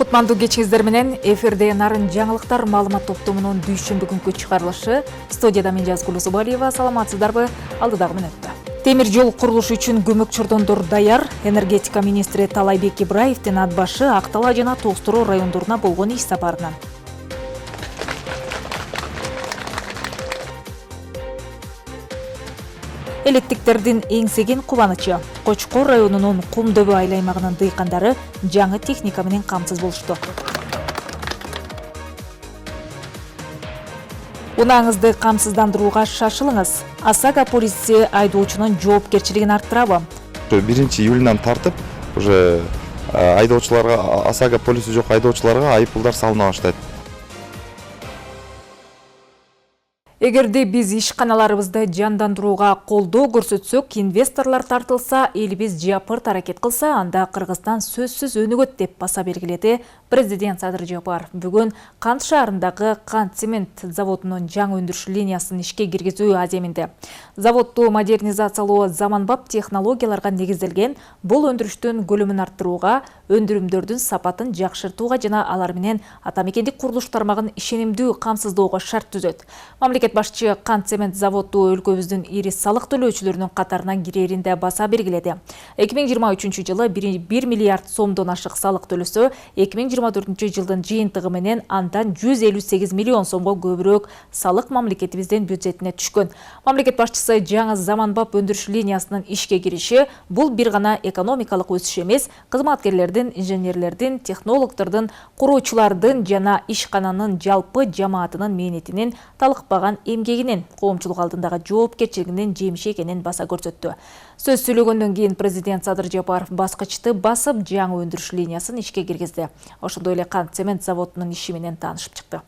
Кутмандуу кечиңиздер менен эфирде нарын жаңылыктар маалымат топтомунун дүйшөмбү күнкү чыгарылышы. Студияда мен Жазгул Усубалиева. Саламатсыздарбы? Алдыдагы мүнөттө. Темир жол курулушу үчүн көмөк чордондор даяр. Энергетика министри Талайбек Ибраевдин ат башы Актала жана Тоостуроо райондоруна болгон иш сапарынан. Электиктердин эңсеген кубанычы. Кочкор районунун Кумдөбө айыл аймагынын дыйкандары жаңы техника менен камсыз болушту. Унааңызды камсыздандырууга шашылыңыз. ОСАГО полиция айдоочунун жоопкерчилигин арттырабы? 1-июльнан тартып уже айдоочуларга, ОСАГО полиция жок айдоочуларга айыппулдар салына баштайт. Эгерде биз ишканаларыбызды жандандырууга колдоо көрсөтсөк, инвесторлор тартылса, элибиз жапырт аракет кылса, анда Кыргызстан сөзсүз өнүгөт деп баса белгиледи президент Садыр Жапаров. Бүгүн Кант шаарындагы Кант цемент заводунун жаңы өндүрүш линиясын ишке киргизүү аземинде. Заводду модернизациялоо заманбап технологияларга негизделген, бул өндүрүштүн көлөмүн арттырууга, өндүрүмдөрдүн сапатын жакшыртууга жана алар менен ата мекендик курулуш тармагын ишенимдүү камсыздоого шарт түзөт. Мамлекет башчы Кант цемент заводу өлкөбүздүн ири салык төлөөчүлөрүнүн катарына киреринде баса белгиледи. 2023 жылы 1 миллиард сомдон ашык салык төлөсө, 2024 жылдын жыйынтыгы менен андан 158 миллион сомго көбүрөөк салык мамлекетибиздин бюджетине түшкөн. Мамлекет башчысы жаңы заманбап өндүрүш линиясынын ишке кириши бул бир гана экономикалык өсүш эмес, кызматкерлердин, инженерлердин, технологдордун, куруучулардын жана ишкананын жалпы жамаатынын мээнетинин талыкпаган эмгегинин, коомчулук алдындагы жоопкерчилигинин жемиши экенин баса көрсөттү. Сөз сүйлөгөндөн кийин президент Садыр Жапаров баскычты басып жаңы өндүрүш линиясын ишке киргизди. Ошондой эле Кант цемент заводунун иши менен таанышып чыкты.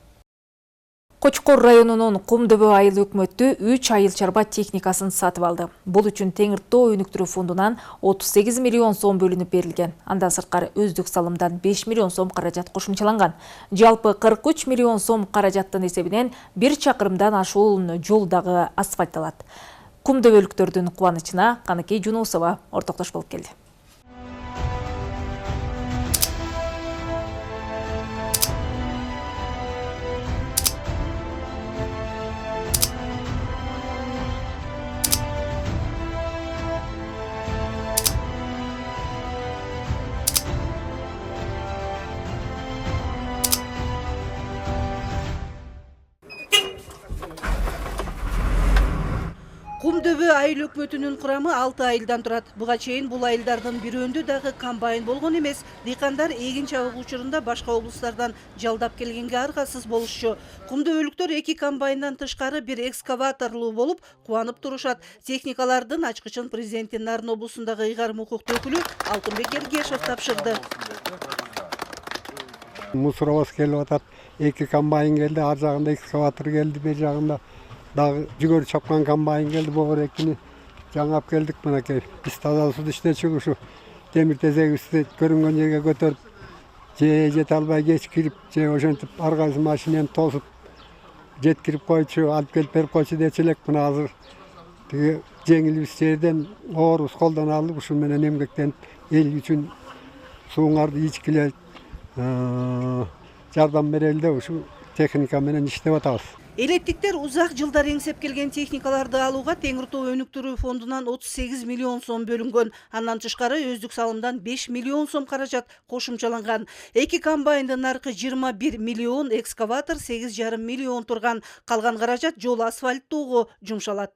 Кочкор районунун Кумдөбө айыл өкмөтү 3 айыл чарба техникасын сатып алды. Бул үчүн Теңир Тоо өнүктүрүү фондунан 38 миллион сом бөлүнүп берилген. Андан сырткары өздүк салымдан 5 миллион сом каражат кошумчаланган. Жалпы 43 миллион сом каражаттын эсебинен 1 чакырымдан ашуун жол дагы асфальтталат. Кумдөбөлүктөрдүн кубанычына Каныкей Жунусова ортоктош болуп келди. Кумдөбө айыл өкмөтүнүн курамы 6 айылдан турат. Буга чейин бул айылдардын бирөөндө дагы комбайн болгон эмес. Дыйкандар эгин чабык учурунда башка облустардан жалдап келгенге аргасыз болушчу. Кумдөбөлүктөр 2 комбайндан тышкары бир экскаваторлуу болуп кубанып турушат. Техникалардын ачкычын президенттин Нарын облусундагы ыйгарым укуктуу өкүлү Алтынбек Эргешев тапшырды. Мусоровоз келип атат. 2 комбайн келди, ар жагында экскаватор келди, бер жагында дагы жүгөрү чапкан комбайн келди. Богор экини жаңап келдик мынакей. Биз таза суу иштечүк ушу темир тезегибизди көрүнгөн жерге көтөрүп, же жете албай кеч кирип, же ошентип ар кайсы машинени тосуп жеткирип койчу, алып келип берип койчу дечү элек. Мына азыр тиги жеңилибиз жерден оорубуз колдон алып, ушу менен эмгектенип эл үчүн сууңарды ичкиле жардам берели деп ушу техника менен иштеп атабыз. Электиктер узак жылдар эңсеп келген техникаларды алууга Теңир Тоо өнүктүрүү фондунан 38 миллион сом бөлүнгөн. Андан тышкары өздүк салымдан 5 миллион сом каражат кошумчаланган. 2 комбайндын наркы 21 миллион, экскаватор 8,5 миллион турган. Калган каражат жол асфальттоого жумшалат.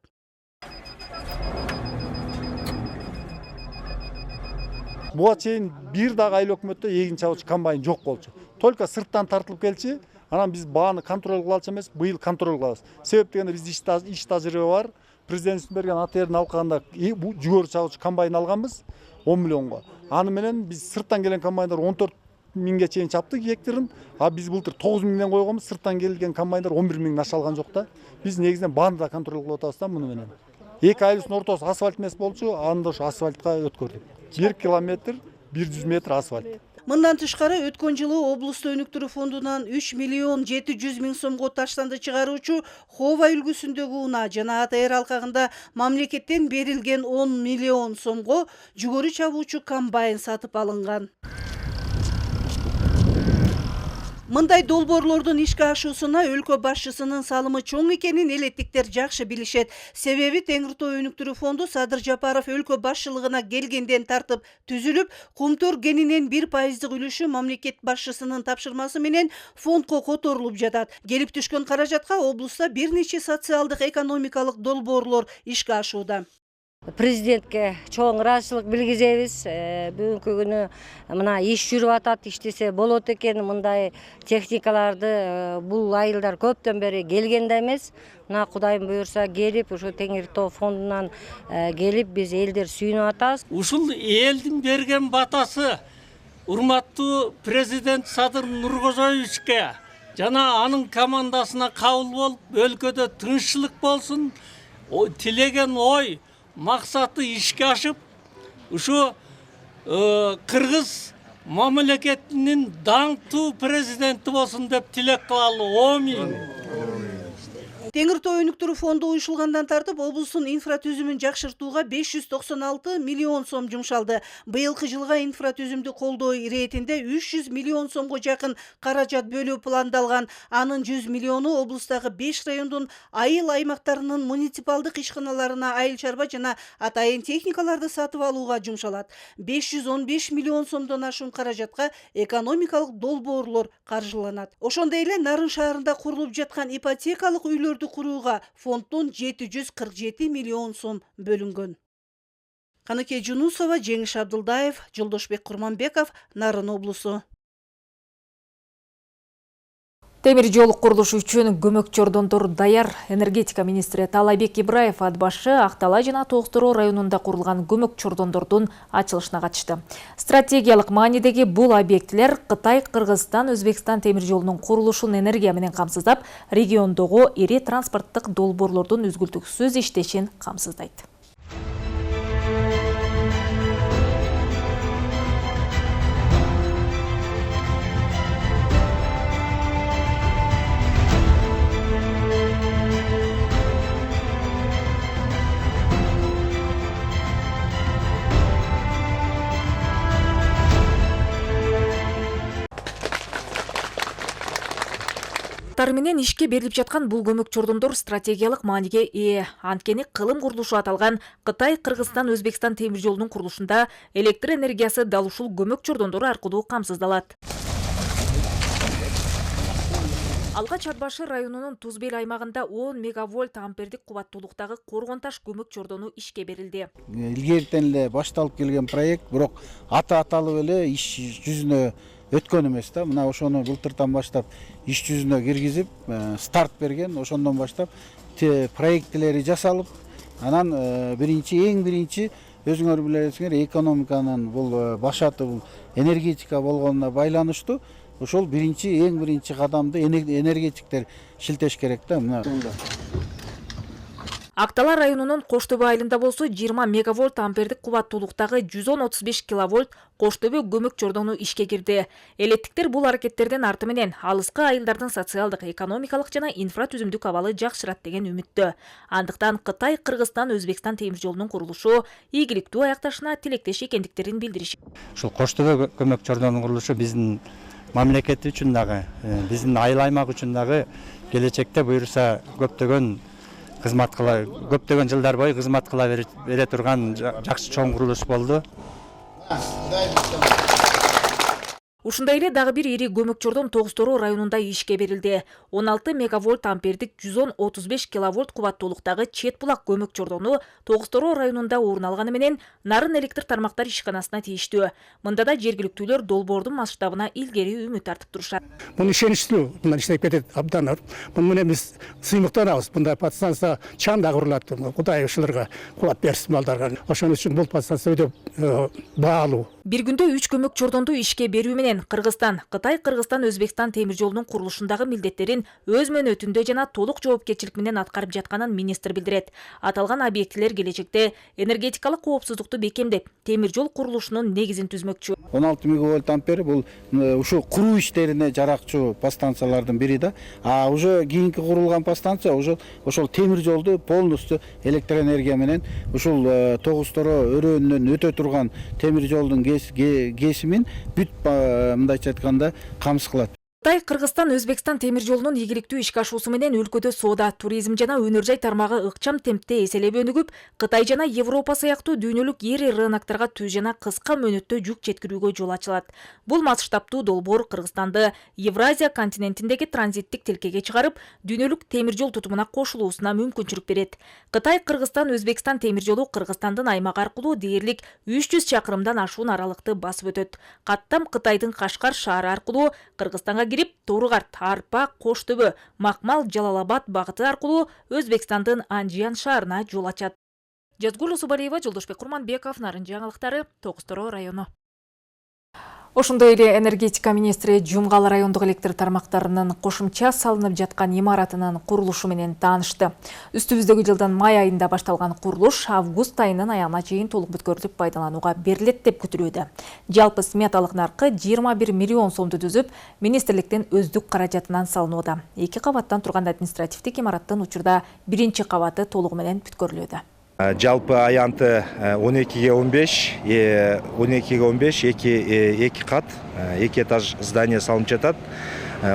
Буга чейин бир дагы айыл өкмөттө эгин чабуучу комбайн жок болчу. Только сырттан тартылып келчи. Анан биз бааны контроль кылалчы эмес, быйыл контроль кылабыз. Себеп дегенде бизде иш тажрыйба бар. Президенттин берген АТРдин алкагында жүгөрү чабуучу комбайн алганбыз 10 миллионго. Аны менен биз сырттан келген комбайндар 14 миңге чейин чаптык гектарын, а биз былтыр 9 миңден койгонбуз. Сырттан келген комбайндар 11 миңден ашалган жок да. Биз негизинен бааны да контроль кылып атабыз да муну менен. 2 айылыбыздын ортосу асфальт эмес болчу, аны да ошо асфальтка өткөрдүк. 1 километр 100 метр асфальт. Мындан тышкары өткөн жылы облусту өнүктүрүү фондунан 3 миллион 700 миң сомго таштанды чыгаруучу Хова үлгүсүндөгү унаа жана АТР алкагында мамлекеттен берилген 10 миллион сомго жүгөрү чабуучу комбайн сатып алынган. Мындай долбоорлордун ишке ашуусуна өлкө башчысынын салымы чоң экенин элеттиктер жакшы билишет. Себеби Теңиртоо өнүктүрүү фонду Садыр Жапаров өлкө башчылыгына келгенден тартып түзүлүп, кумтөр кенинен 1% үлүшү мамлекет башчысынын тапшырмасы менен фондко которулуп жатат. Келип түшкөн каражатка облуста бир нече социалдык экономикалык долбоорлор ишке ашууда. Президентке чоң ыраазычылык билгизебиз. Бүгүнкү күнү мына иш жүрүп атат, иштесе болот экен. Мындай техникаларды бул айылдар көптөн бери келген да эмес. Мына Кудайым буйрса келип, ушу Теңиртоо фондунан келип биз элдер сүйүнүп атабыз. Ушул элдин берген батасы урматтуу президент Садыр Нуркожоевичке жана анын командасына кабыл болуп, өлкөдө тынччылык болсун, тилеген ой максаты ишке ашып, ушу кыргыз мамлекетинин даңктуу президенти болсун деп тилек кылалы. Амин. Теңиртоо өнүктүрүү фонду уюшулгандан тартып облустун инфратүзүмүн жакшыртууга 596 миллион сом жумшалды. Быйылкы жылга инфратүзүмдү колдоо иретинде 300 миллион сомго жакын каражат бөлүү пландалган. Анын 100 миллиону облустагы 5 райондун айыл аймактарынын муниципалдык ишканаларына айыл чарба жана атайын техникаларды сатып алууга жумшалат. 515 миллион сомдон ашуун каражатка экономикалык долбоорлор каржыланат. Ошондой эле Нарын шаарында курулуп жаткан ипотекалык үйлөр курууга фонддон 747 миллион сом бөлүнгөн. Каныке Жунусова, Жеңиш Абдылдаев, Жолдошбек Курманбеков, Нарын облусу. Темир жол курулушу үчүн көмөк чордондор даяр. Энергетика министри Таалайбек Ибраев ат башы Актала жана Тоостороо районунда курулган көмөк чордондордун ачылышына катышты. Стратегиялык маанидеги бул объектилер Кытай, Кыргызстан, Өзбекстан темир жолунун курулушун энергия менен камсыздап, региондогу ири транспорттук долбоорлордун үзгүлтүксүз иштешин камсыздайт. Менен ишке берилип жаткан бул көмөк чордондор стратегиялык мааниге ээ. Анткени кылым курулушу аталган Кытай, Кыргызстан, Өзбекстан темир жолунун курулушунда электр энергиясы дал ушул көмөк чордондору аркылуу камсыздалат. Алгач ат башы районунун Тузбел аймагында 10 мегавольт ампердик кубаттуулуктагы Коргонташ көмөк чордону ишке берилди. Илгертен эле башталып келген проект, бирок аталып эле иш жүзүнө өткөн эмес да. Мына ошону былтыртан баштап иш жүзүнө киргизип, старт берген. Ошондон баштап проекттери жасалып, анан эң биринчи өзүңөр билесиңер, экономиканын бул башаты бул энергетика болгонуна байланыштуу. Ошол эң биринчи кадамды энергетиктер шилтеш керек да. Мына Актала районунун Коштөбө айылында болсо 20 мегавольт ампердик кубаттуулуктагы 110-35 киловольт Коштөбө көмөк чордону ишке кирди. Элеттиктер бул аракеттерден арты менен алыскы айылдардын социалдык, экономикалык жана инфратүзүмдүк абалы жакшырат деген үмүттө. Андыктан Кытай, Кыргызстан, Өзбекстан темир жолунун курулушу ийгиликтүү аякташына тилектеш экендиктерин билдиришет. Ушул Коштөбө көмөк чордонунун курулушу биздин мамлекет үчүн дагы, биздин айыл аймак үчүн дагы келечекте буйрса көптөгөн жылдар бою кызмат кыла бере турган жакшы чоң курулуш болду. Ушундай эле дагы бир ири көмөк чордон Тоостороо районунда ишке берилди. 16 мегавольт ампердик 110-35 киловольт кубаттуулуктагы чет булак көмөк чордону Тоостороо районунда орун алганы менен Нарын электр тармактар ишканасына тийиштүү. Мында да жергиликтүүлөр долбоордун масштабына илгери үмүт артып турушат. Муну ишеничтүү, мындан иштеп кетет абдан. Муну менен биз сыймыктанабыз. Мындай подстанция чанда курулат. Кудай ушуларга кубат берсин балдарга. Ошон үчүн бул подстанция өтө баалуу. Бир күндө 3 көмөк чордонду ишке берүү менен Кыргызстан, Кытай, Кыргызстан, Өзбекстан темир жолунун курулушундагы милдеттерин өз мөөнөтүндө жана толук жоопкерчилик менен аткарып жатканын министр билдирет. Аталган объектилер келечекте энергетикалык коопсуздукту бекемдеп, темир жол курулушунун негизин түзмөкчү. 16 мегавольт ампер бул ушу куруу иштерине жаракчу подстанциялардын бири да. Уже кийинки курулган подстанция ошол темир жолду полностью электр энергия менен ушул Тоостороо өрөөнүнөн өтө турган темир жолдун кесимин бүт мындайча айтканда камсыз кылат. Кытай Кыргызстан Өзбекстан темир жолунун ийгиликтүү ишке ашуусу менен өлкөдө соода, туризм жана өнөр жай тармагы ыкчам темпте эселеп өнүгүп, Кытай жана Европа сыяктуу дүйнөлүк эри рыноктарга түз жана кыска мөөнөттө жүк жеткирүүгө жол ачылат. Бул масштабтуу долбоор Кыргызстанды Евразия континентиндеги транзиттик тилкеге чыгарып, дүйнөлүк темир жол тутумуна кошулуусуна мүмкүнчүлүк берет. Кытай Кыргызстан Өзбекстан темир жолу Кыргызстандын аймагы аркылуу дээрлик 300 чакырымдан ашуун аралыкты басып өтөт. Каттам Кытайдын Кашкар шаары аркылуу Кыргызстанга кирип, Торугарт, Арпа, Коштөбө, Макмал, Жалалабад багыты аркылуу Өзбекстандын Анжиян шаарына жол ачат. Жазгул Усубалиева, Жолдошбек Курманбеков, Нарын жаңылыктары, Токустoro району. Ошондой эле энергетика министри Жумгал райондук электр тармактарынын кошумча салынып жаткан имаратынын курулушу менен таанышты. Үстүбүздөгү жылдын май айында башталган курулуш август айынын аягына чейин толук бүткөрүлүп пайдаланууга берилет деп күтүлүүдө. Жалпы сметалык наркы 21 миллион сомду түзүп, министрликтин өздүк каражатынан салынууда. 2 кабаттан турган административдик имараттын учурда биринчи кабаты толугу менен бүткөрүлүүдө. Жалпы аянты 12-ге 15, 12-ге 15, 2 кат, 2 этаж здание салынып жатат.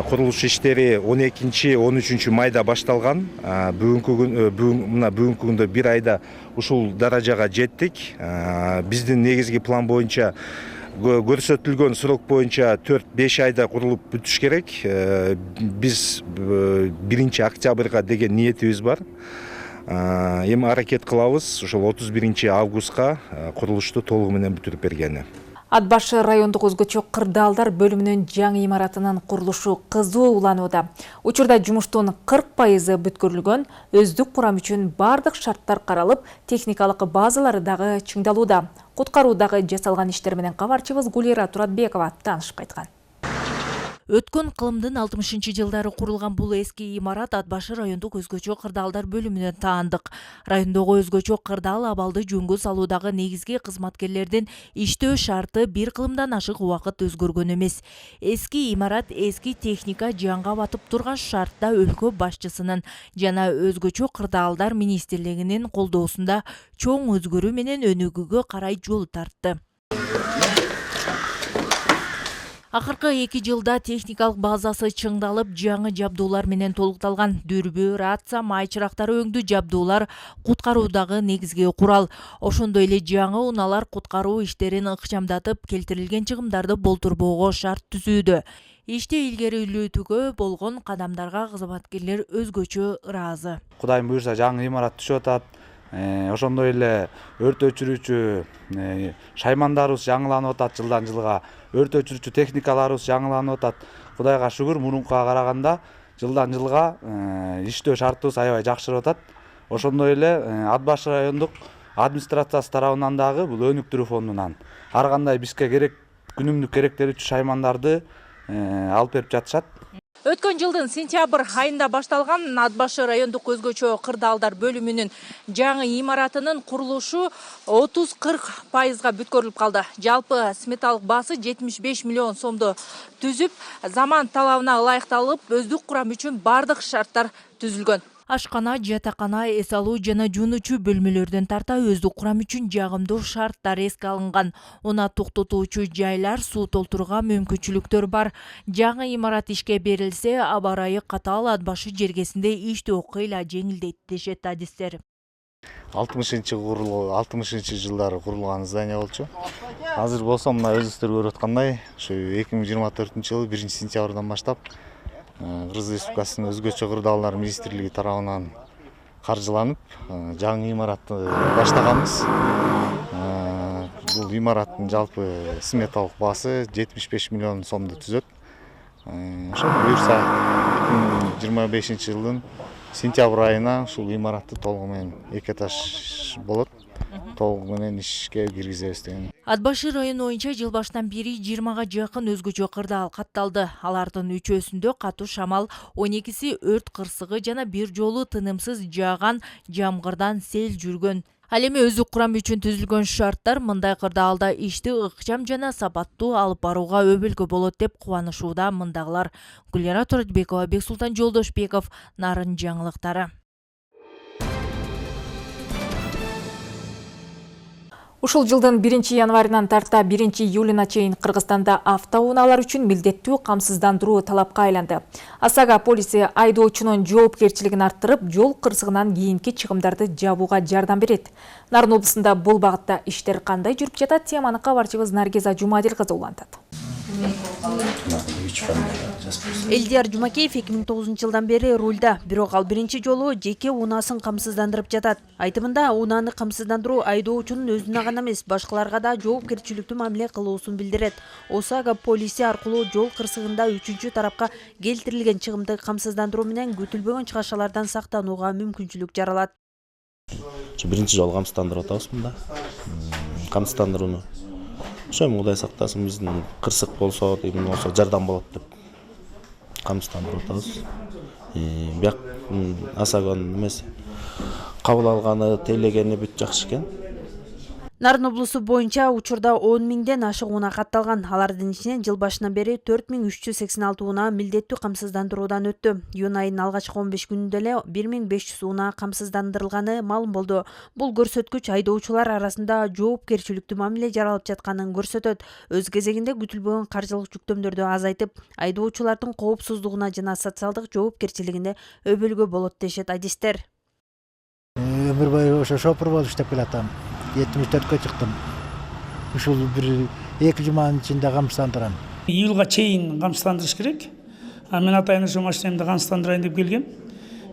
Курулуш иштери 12-13 майда башталган. Бүгүнкү күндө бир айда ушул даражага жеттик. Биздин негизги план боюнча көрсөтүлгөн срок боюнча 4-5 айда курулуп бүтүш керек. Биз 1 октябрга деген ниетибиз бар. Эми аракет кылабыз ошол 31 августка курулушту толугу менен бүтүрүп бергени. Ат башы райондук өзгөчө кырдаалдар бөлүмүнүн жаңы имаратынын курулушу кызуу уланууда. Учурда жумуштун 40% бүткөрүлгөн, өздүк курам үчүн бардык шарттар каралып, техникалык базалары дагы чыңдалууда. Куткаруудагы жасалган иштер менен кабарчыбыз Гулира Туратбекова таанышып кайткан. Өткөн кылымдын 60-жылдары курулган бул эски имарат Ат башы райондук өзгөчө кырдаалдар бөлүмүнөн таандык. Райондогу өзгөчө кырдаал абалды жөнгө салуудагы негизги кызматкерлердин иштөө шарты бир кылымдан ашык убакыт өзгөргөн эмес. Эски имарат эски техника жанга батып турган шартта өлкө башчысынын жана өзгөчө кырдаалдар министрлигинин колдоосунда чоң өзгөрүү менен өнүгүүгө карай жол тартты. Акыркы 2 жылда техникалык базасы чыңдалып, жаңы жабдуулар менен толукталган. Дүрбү, рация, май чырактары өңдүү жабдуулар куткаруудагы негизги курал. Ошондой эле жаңы унаалар куткаруу иштерин ыкчамдатып, келтирилген чыгымдарды болтурбоого шарт түзүүдө. Ишти илгерилетүүгө болгон кадамдарга кызматкерлер өзгөчө ыраазы. Кудайым буйрса жаңы имарат түшүп атат. Ошондой эле өрт өчүрүүчү шаймандарыбыз жаңыланып атат жылдан жылга. Өрт өчүрүүчү техникаларыбыз жаңыланып атат. Кудайга шүгүр, мурункуга караганда жылдан жылга иштөө шартыбыз аябай жакшырып атат. Ошондой эле Ат башы райондук администрациясы тарабынан дагы бул өнүктүрүү фондунан ар кандай бизге керек күнүмдүк керектери үчүн шаймандарды алып берип жатышат. Өткөн жылдын сентябрь айында башталган Ат башы райондук өзгөчө кырдаалдар бөлүмүнүн жаңы имаратынын курулушу 30-40% бүткөрүлүп калды. Жалпы сметалык баасы 75 миллион сомду түзүп, заман талабына ылайыкталып, өздүк курам үчүн бардык шарттар түзүлгөн. Ашкана, жатакана, эс алуу жана жуунуучу бөлмөлөрдөн тарта өздүк курам үчүн жагымдуу шарттар эске алынган. Уна токтотуучу жайлар, суу толтурууга мүмкүнчүлүктөр бар. Жаңы имарат ишке берилсе, аба ырайы катаал Ат башы жергесинде иштөө кыйла жеңилдейт дешет адистер. 60 жылдары курулган здание болчу. Азыр болсо мына өзүңүздөр көрүп аткандай, ушу 2024-жылы 1-сентябрдан баштап Кыргыз Республикасынын өзгөчө кырдаалдар министрлиги тарабынан каржыланып, жаңы имаратты баштаганбыз. Бул имараттын жалпы сметалык баасы 75 миллион сомду түзөт. Ошол буюрса 2025-жылдын сентябрь айына ушул имаратты толугу менен 2 этаж болот. Толугу менен ишке киргизебиз деген. Ат башы району боюнча жыл башынан бери 20га жакын өзгөчө кырдаал катталды. Алардын 3-өсүндө катуу шамал, 12си өрт кырсыгы жана бир жолу тынымсыз жааган жамгырдан сел жүргөн. Ал эми өздүк курам үчүн түзүлгөн шарттар мындай кырдаалда ишти ыкчам жана сапаттуу алып барууга өбөлгө болот деп кубанышууда мындагылар. Гулира Туратбекова, Бексултан Жолдошбеков, Нарын жаңылыктары. Ушул жылдын 1 январынан тарта 1 июлуна чейин Кыргызстанда автоунаалар үчүн милдеттүү камсыздандыруу талапка айланды. Асага полиция айдоочунун жоопкерчилигин арттырып, жол кырсыгынан кийинки чыгымдарды жабууга жардам берет. Нарын облусунда бул багытта иштер кандай жүрүп жатат? Теманы кабарчыбыз Наргиза Жумадил кызы улантат. Элдияр Жумакеев 2009 жылдан бери рульда, бирок ал биринчи жолу жеке унаасын камсыздандырып жатат. Айтымында унааны камсыздандыруу айдоочунун өзүнө гана эмес, башкаларга да жоопкерчиликтүү мамиле кылуусун билдирет. Осага полиция аркылуу жол кырсыгында үчүнчү тарапка келтирилген чыгымды камсыздандыруу менен күтүлбөгөн чыгашалардан сактанууга мүмкүнчүлүк жаралат. Биринчи жолу камсыздандырып атабыз мында. Камсыздандырууну ошо Кудай сактасын, биздин кырсык болсо, эмне болсо жардам болот деп камсыздандырып атабыз. Бияк Асаганын эмеси кабыл алганы, тейлегени бүт жакшы экен. Нарын облусу боюнча учурда 10 миңден ашык унаа катталган. Алардын ичинен жыл башынан бери 4386 унаа милдеттүү камсыздандыруудан өттү. Июнь айынын алгачкы 15 күнүндө эле 1500 унаа камсыздандырылганы маалым болду. Бул көрсөткүч айдоочулар арасында жоопкерчиликтүү мамиле жаралып жатканын көрсөтөт. Өз кезегинде күтүлбөгөн каржылык жүктөмдөрдү азайтып, айдоочулардын коопсуздугуна жана социалдык жоопкерчилигине өбөлгө болот дешет адистер. Өмүр бою ошо шопур болуп иштеп келатам. 74-кө чыктым. Ушул бир 2 жуманын ичинде камсыздандырам. Июлга чейин камсыздандырыш керек. Мен атайын ошо машинамды камсыздандырайын деп келгем.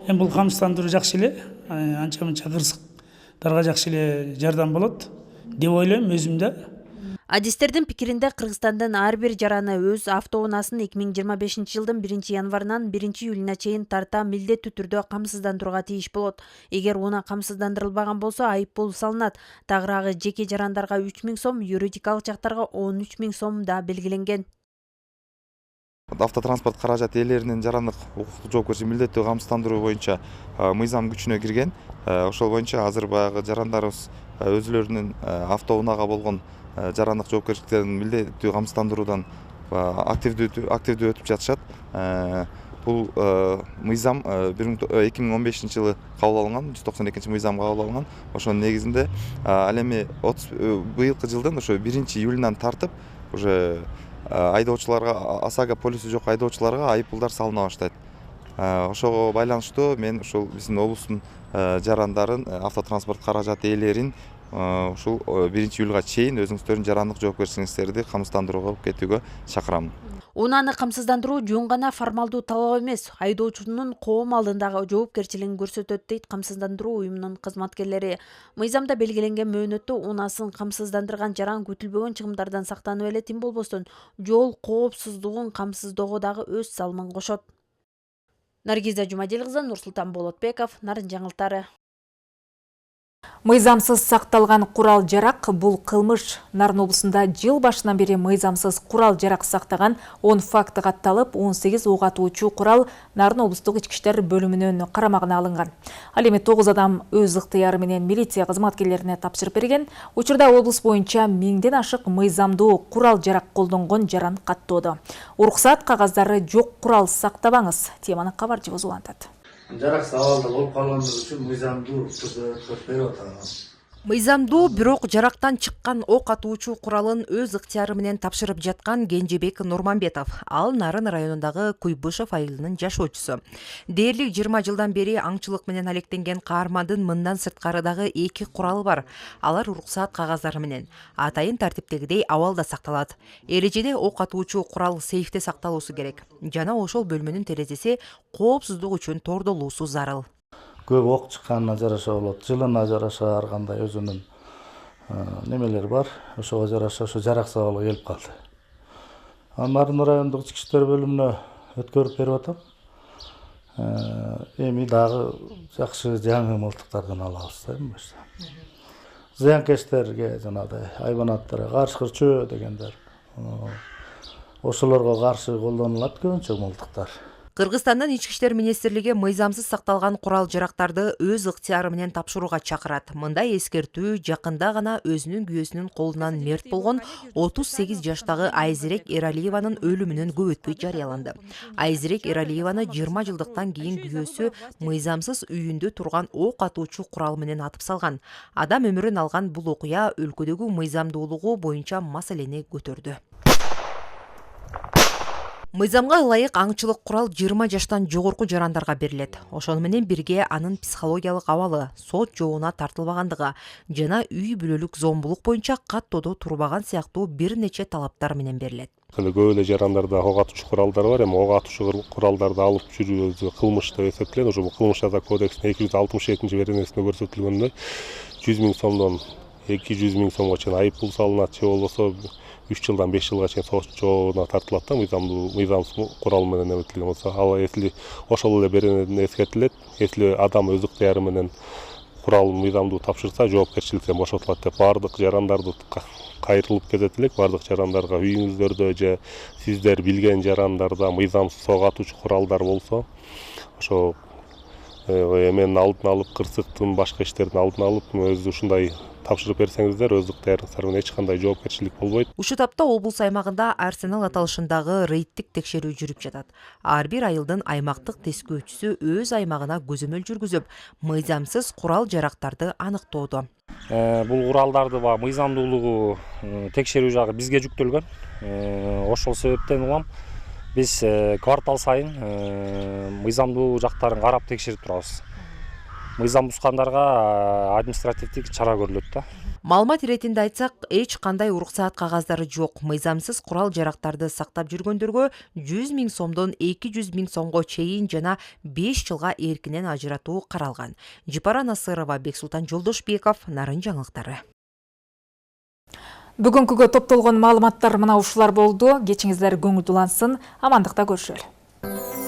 Бул камсыздандыруу жакшы эле, анча-мынча кырсыктарга жакшы эле жардам болот деп ойлойм өзүм да. Адистердин пикиринде Кыргызстандын ар бир жараны өз автоунаасын 2025 жылдын 1 январынан 1 июлуна чейин тарта милдеттүү түрдө камсыздандырууга тийиш болот. Эгер унаа камсыздандырылбаган болсо айып пул салынат. Тагыраагы жеке жарандарга 3000 сом, юридикалык жактарга 13 000 сом да белгиленген. Автотранспорт каражат ээлеринин жарандык укуктук жоопкерчилиги милдеттүү камсыздандыруу боюнча мыйзам күчүнө кирген. Ошол боюнча азыр баягы жарандарыбыз өзүлөрүнүн автоунаага болгон жарандык жоопкерчиликтерин милдеттүү камсыздандыруудан активдүү өтүп жатышат. Бул мыйзам 2015 жылы кабыл алынган, 192 мыйзам кабыл алынган. Ошонун негизинде ал эми быйылкы жылдын ошо 1 июлунан тартып уже айдоочуларга, Асага полиси жок айдоочуларга айып пулдар салына баштайт. Ошого байланыштуу мен ушул биздин облустун жарандарын, автотранспорт каражат ээлерин ушул 1 июлга чейин өзүңүздөрдүн жарандык жоопкерчиликтерди камсыздандырууга кетүүгө чакырам. Унааны камсыздандыруу жөн гана формалдуу талап эмес, айдоочунун коом алдындагы жоопкерчилигин көрсөтөт дейт камсыздандыруу уюмунун кызматкерлери. Мыйзамда белгиленген мөөнөттө унаасын камсыздандырган жаран күтүлбөгөн чыгымдардан сактанып эле тим болбостон жол коопсуздугун камсыздоого дагы өз салымын кошот. Наргиза Жумадил кызы, Нурсултан Болотбеков, Нарын жаңылыктары. Мыйзамсыз сакталган курал жарак бул кылмыш. Нарын облусунда жыл башынан бери мыйзамсыз курал жарак сактаган 10 факты катталып, 18 ок атуучу курал Нарын облустук ички иштер бөлүмүнүн карамагына алынган. Ал эми 9 адам өз ыктыяры менен милиция кызматкерлерине тапшырып берген. Учурда облус боюнча 1000ден ашык мыйзамдуу курал жарак колдонгон жаран каттоодо. Уруксат кагаздары жок курал сактабаңыз. Теманы кабарчыбыз улантат. Жарак абалда болуп калгандыгы үчүн мыйзамдуу түрдө берип атабыз. Мыйзамдуу бирок жарактан чыккан ок атуучу куралын өз ыктыяры менен тапшырып жаткан Кенжебек Нурманбетов. Ал Нарын районундагы Куйбышев айылынын жашоочусу. Дээрлик 20 жылдан бери аңчылык менен алектенген каармандын мындан сырткарыдагы 2 куралы бар. Алар уруксаат кагаздары менен атайын тартиптегидей абалда сакталат. Эрежеде ок атуучу курал сейфте сакталуусу керек. Жана ошол бөлмөнүн терезеси коопсуздук үчүн тордолуусу зарыл. Көп ок чыкканына жараша болот, жылына жараша ар кандай өзүнүн немелер бар. Ошого жараша ошо жарак сабалы келип калды. Нарын райондук ички иштер бөлүмүнө өткөрүп берип атам. Эми дагы жакшы жаңы мылтыктардан алабыз да эми. Зыянкечтерге жанагыдай хайванаттарга каршы кырчөө дегендер. Ошолорго каршы колдонулат көбүнчө мылтыктар. Кыргызстандын Ички иштер министрлиги мыйзамсыз сакталган курал жарактарды өз ыктыяры менен тапшырууга чакырат. Мындай эскертүү жакында гана өзүнүн күйөөсүнүн колунан мерт болгон 38 жаштагы Айзирек Эралиеванын өлүмүнөн көп өтпөй жарыяланды. Айзирек Эралиеваны 20 жылдыктан кийин күйөөсү мыйзамсыз үйүндө турган ок атуучу курал менен атып салган. Адам өмүрүн алган бул окуя өлкөдөгү мыйзамдуулугу боюнча маселени көтөрдү. Мыйзамга ылайык аңчылык курал 20 жаштан жогорку жарандарга берилет. Ошону менен бирге анын психологиялык абалы, сот жообуна тартылбагандыгы жана үй бүлөлүк зомбулук боюнча каттоодо турбаган сыяктуу бир нече талаптар менен берилет. Көп эле жарандарда ок атуучу куралдар бар, эми ок атуучу куралдарды алып жүрүү кылмыш деп эсептелет. Ошо кылмыш жаза кодексинин 267-беренесинде көрсөтүлгөндөй 100 000 сомдон 200 000 сомго чейин айып пул салынат, же болбосо 3 жылдан 5 жылга чейин сот жообуна тартылат да, мыйзамсыз курал менен эметилген болсо. Ал эсли ошол эле беренеден эскертилет. Эсли адам өз ыктыяры менен курал мыйзамдуу тапшырса, жоопкерчиликтен бошотулат деп баардык жарандарды кайрылып кетет элек. Баардык жарандарга үйүңүздөрдө же сиздер билген жарандарда мыйзамсыз ок атуучу куралдар болсо, ошо эменин алдын алып, кырсыктын башка иштердин алдын алып, өзү ушундай тапшырып берсеңиздер, өз ыктыярыңыздар менен эч кандай жоопкерчилик болбойт. Ушул тапта облус аймагында Арсенал аталышындагы рейдтик текшерүү жүрүп жатат. Ар бир айылдын аймактык тескөөчүсү өз аймагына көзөмөл жүргүзүп, мыйзамсыз курал жарактарды аныктоодо. Бул куралдарды мыйзамдуулугу текшерүү жагы бизге жүктөлгөн. Ошол себептен улам биз квартал сайын мыйзамдуу жактарын карап текшерип турабыз. Мыйзам бузгандарга административдик чара көрүлөт да. Маалымат иретинде айтсак, эч кандай уруксаат кагаздары жок. Мыйзамсыз курал жарактарды сактап жүргөндөргө 100 000 сомдон 200 000 сомго чейин жана 5 жылга эркинен ажыратуу каралган. Жипара Насырова, Бексултан Жолдошбеков, Нарын жаңылыктары. Бүгүнкүгө топтолгон маалыматтар мына ушулар болду. Кечиңиздер көңүл улансын. Амандыкта көрүшөлү.